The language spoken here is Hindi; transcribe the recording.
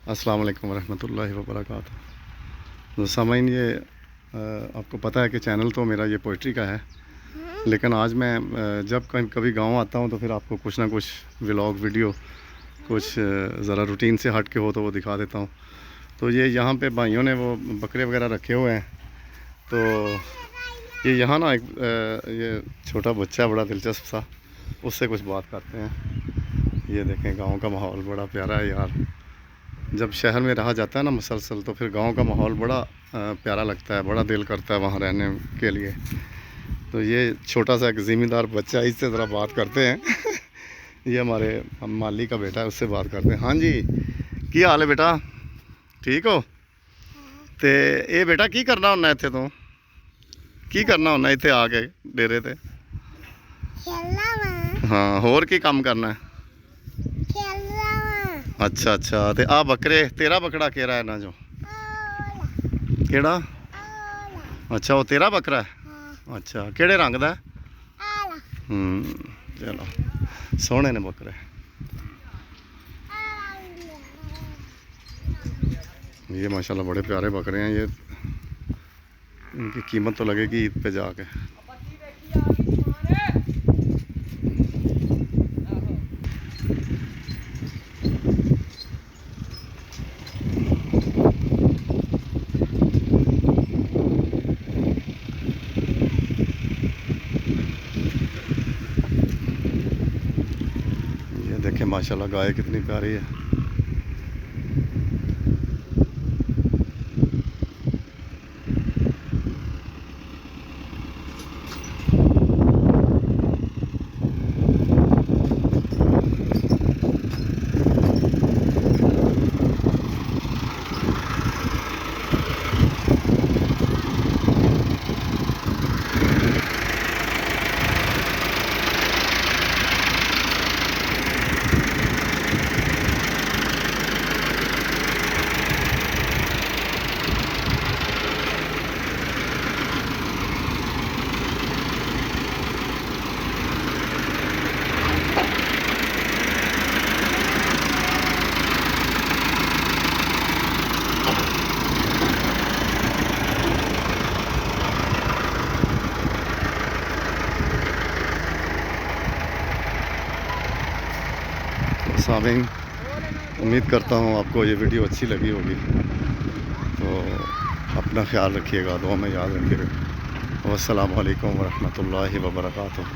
अस्सलाम वालेकुम रहमतुल्लाहि व बरकातुहू। तो सामाइन ये आपको पता है कि चैनल तो मेरा ये पोइट्री का है, लेकिन आज मैं जब कभी गांव आता हूं तो फिर आपको कुछ ना कुछ व्लॉग वीडियो कुछ ज़रा रूटीन से हट के हो तो वो दिखा देता हूं। तो ये यहाँ पे भाइयों ने वो बकरे वगैरह रखे हुए हैं। तो ये यहाँ ना एक ये छोटा बच्चा बड़ा दिलचस्प सा, उससे कुछ बात करते हैं। ये देखें, गाँव का माहौल बड़ा प्यारा है यार। जब शहर में रहा जाता है ना मुसलसल, तो फिर गांव का माहौल बड़ा प्यारा लगता है, बड़ा दिल करता है वहाँ रहने के लिए। तो ये छोटा सा एक ज़िम्मेदार बच्चा, इससे ज़रा बात करते हैं। ये हमारे हम माली का बेटा है, उससे बात करते हैं। हाँ जी, की हाल है बेटा, ठीक हो? तो ये बेटा की करना होना इत्थे, तू की करना होना इत्थे आके डेरे ते? हाँ, होर की काम करना है? अच्छा अच्छा। ते आ बकरे, तेरा बकरा केड़ा है ना जो केड़ा? अच्छा, वो तेरा बकरा है। अच्छा, केड़े रंग दा है? चलो, सोहने ने बकरे। ये माशाल्लाह बड़े प्यारे बकरे हैं। ये इनकी कीमत तो लगेगी ईद पे जाके। ये देखें माशाल्लाह गाय कितनी प्यारी है। सामीन, उम्मीद करता हूँ आपको ये वीडियो अच्छी लगी होगी। तो अपना ख्याल रखिएगा, दुआ में याद रखिएगा। वस्सलामु अलैकुम वरहमतुल्लाहि व बरकातुहू।